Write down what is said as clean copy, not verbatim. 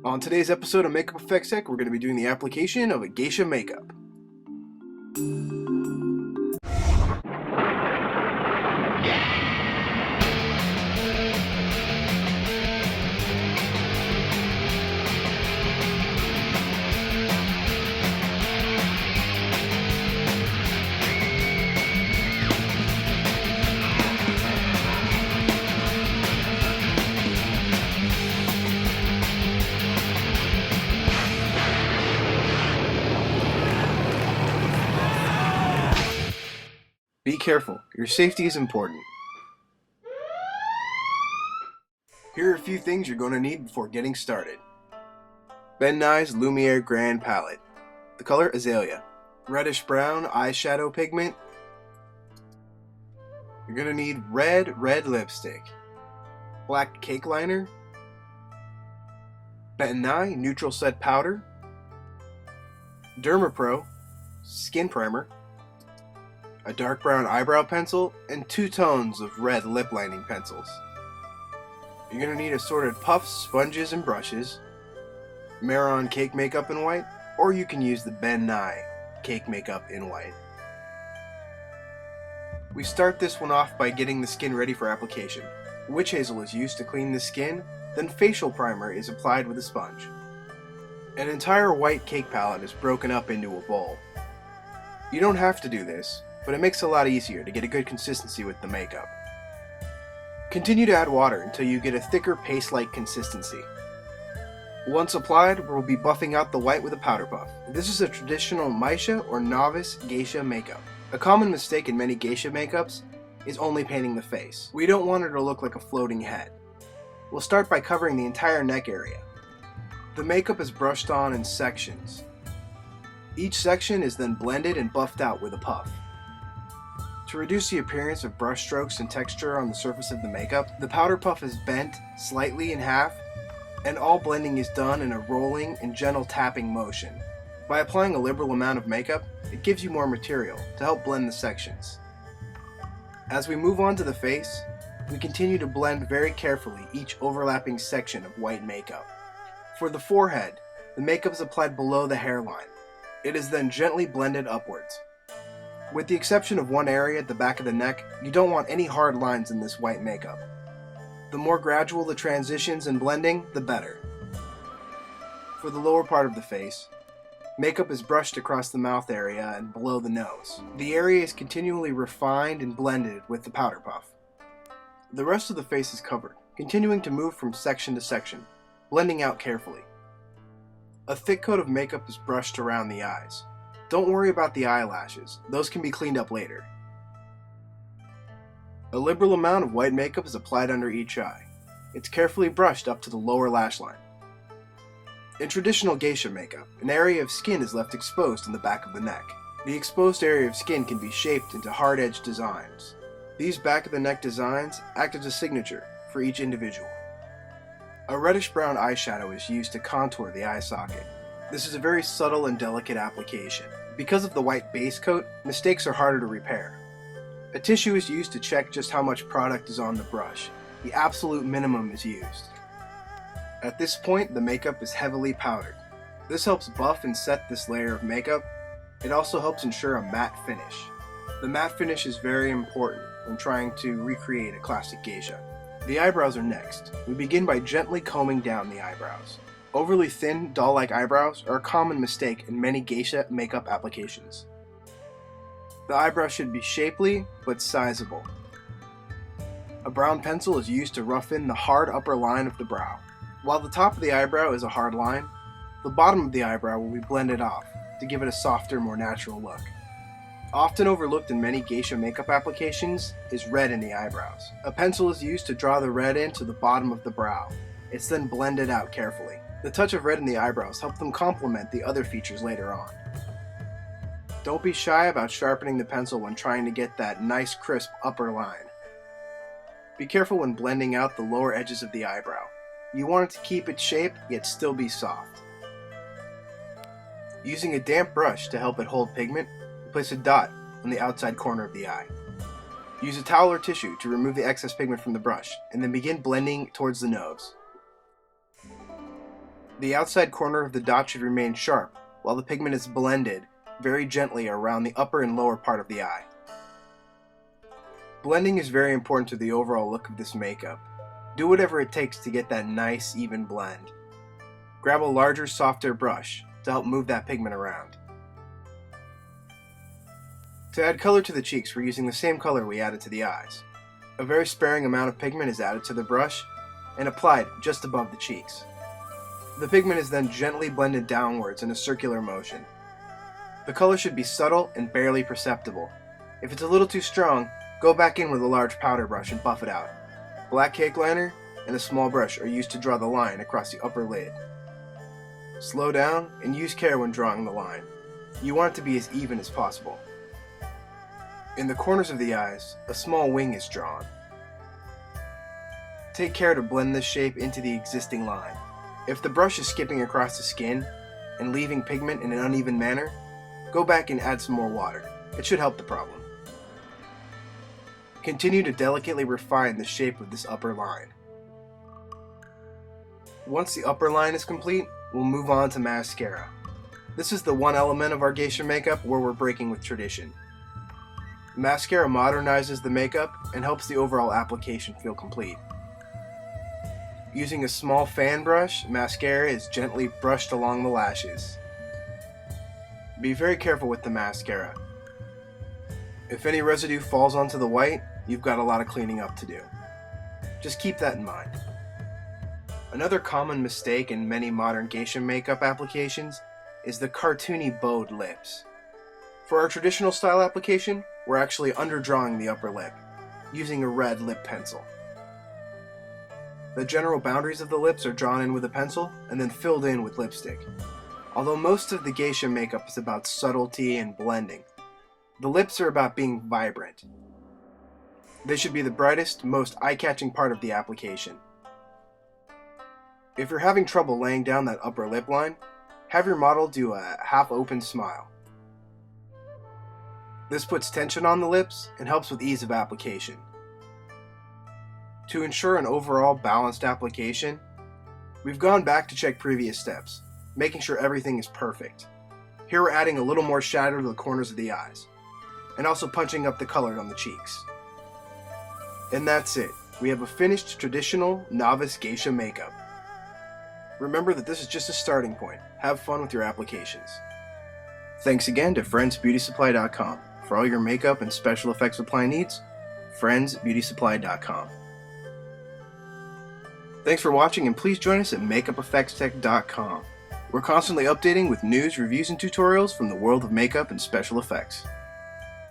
On today's episode of Makeup Effects Tech, we're going to be doing the application of a geisha makeup. Be careful, your safety is important. Here are a few things you're going to need before getting started. Ben Nye's Lumiere Grand Palette. The color Azalea. Reddish brown eyeshadow pigment. You're going to need red lipstick. Black cake liner. Ben Nye Neutral Set Powder. Dermapro Skin Primer. A dark brown eyebrow pencil, and 2 tones of red lip lining pencils. You're going to need assorted puffs, sponges, and brushes, Maron Cake Makeup in white, or you can use the Ben Nye Cake Makeup in white. We start this one off by getting the skin ready for application. Witch hazel is used to clean the skin, then facial primer is applied with a sponge. An entire white cake palette is broken up into a bowl. You don't have to do this, but it makes it a lot easier to get a good consistency with the makeup. Continue to add water until you get a thicker paste-like consistency. Once applied, we'll be buffing out the white with a powder puff. This is a traditional Maisha or novice geisha makeup. A common mistake in many geisha makeups is only painting the face. We don't want her to look like a floating head. We'll start by covering the entire neck area. The makeup is brushed on in sections. Each section is then blended and buffed out with a puff. To reduce the appearance of brush strokes and texture on the surface of the makeup, the powder puff is bent slightly in half, and all blending is done in a rolling and gentle tapping motion. By applying a liberal amount of makeup, it gives you more material to help blend the sections. As we move on to the face, we continue to blend very carefully each overlapping section of white makeup. For the forehead, the makeup is applied below the hairline. It is then gently blended upwards. With the exception of one area at the back of the neck, you don't want any hard lines in this white makeup. The more gradual the transitions and blending, the better. For the lower part of the face, makeup is brushed across the mouth area and below the nose. The area is continually refined and blended with the powder puff. The rest of the face is covered, continuing to move from section to section, blending out carefully. A thick coat of makeup is brushed around the eyes. Don't worry about the eyelashes, those can be cleaned up later. A liberal amount of white makeup is applied under each eye. It's carefully brushed up to the lower lash line. In traditional geisha makeup, an area of skin is left exposed in the back of the neck. The exposed area of skin can be shaped into hard-edged designs. These back of the neck designs act as a signature for each individual. A reddish brown eyeshadow is used to contour the eye socket. This is a very subtle and delicate application. Because of the white base coat, mistakes are harder to repair. A tissue is used to check just how much product is on the brush. The absolute minimum is used. At this point, the makeup is heavily powdered. This helps buff and set this layer of makeup. It also helps ensure a matte finish. The matte finish is very important when trying to recreate a classic geisha. The eyebrows are next. We begin by gently combing down the eyebrows. Overly thin, doll-like eyebrows are a common mistake in many geisha makeup applications. The eyebrow should be shapely, but sizable. A brown pencil is used to roughen the hard upper line of the brow. While the top of the eyebrow is a hard line, the bottom of the eyebrow will be blended off to give it a softer, more natural look. Often overlooked in many geisha makeup applications is red in the eyebrows. A pencil is used to draw the red into the bottom of the brow. It's then blended out carefully. The touch of red in the eyebrows helps them complement the other features later on. Don't be shy about sharpening the pencil when trying to get that nice crisp upper line. Be careful when blending out the lower edges of the eyebrow. You want it to keep its shape, yet still be soft. Using a damp brush to help it hold pigment, place a dot on the outside corner of the eye. Use a towel or tissue to remove the excess pigment from the brush, and then begin blending towards the nose. The outside corner of the dot should remain sharp, while the pigment is blended very gently around the upper and lower part of the eye. Blending is very important to the overall look of this makeup. Do whatever it takes to get that nice, even blend. Grab a larger, softer brush to help move that pigment around. To add color to the cheeks, we're using the same color we added to the eyes. A very sparing amount of pigment is added to the brush and applied just above the cheeks. The pigment is then gently blended downwards in a circular motion. The color should be subtle and barely perceptible. If it's a little too strong, go back in with a large powder brush and buff it out. Black cake liner and a small brush are used to draw the line across the upper lid. Slow down and use care when drawing the line. You want it to be as even as possible. In the corners of the eyes, a small wing is drawn. Take care to blend this shape into the existing line. If the brush is skipping across the skin and leaving pigment in an uneven manner, go back and add some more water. It should help the problem. Continue to delicately refine the shape of this upper line. Once the upper line is complete, we'll move on to mascara. This is the one element of our geisha makeup where we're breaking with tradition. Mascara modernizes the makeup and helps the overall application feel complete. Using a small fan brush, mascara is gently brushed along the lashes. Be very careful with the mascara. If any residue falls onto the white, you've got a lot of cleaning up to do. Just keep that in mind. Another common mistake in many modern geisha makeup applications is the cartoony bowed lips. For our traditional style application, we're actually underdrawing the upper lip, using a red lip pencil. The general boundaries of the lips are drawn in with a pencil and then filled in with lipstick. Although most of the geisha makeup is about subtlety and blending, the lips are about being vibrant. They should be the brightest, most eye-catching part of the application. If you're having trouble laying down that upper lip line, have your model do a half-open smile. This puts tension on the lips and helps with ease of application. To ensure an overall balanced application, we've gone back to check previous steps, making sure everything is perfect. Here we're adding a little more shadow to the corners of the eyes, and also punching up the color on the cheeks. And that's it. We have a finished traditional novice geisha makeup. Remember that this is just a starting point. Have fun with your applications. Thanks again to friendsbeautysupply.com. For all your makeup and special effects supply needs, friendsbeautysupply.com. Thanks for watching, and please join us at makeupeffectstech.com. We're constantly updating with news, reviews, and tutorials from the world of makeup and special effects.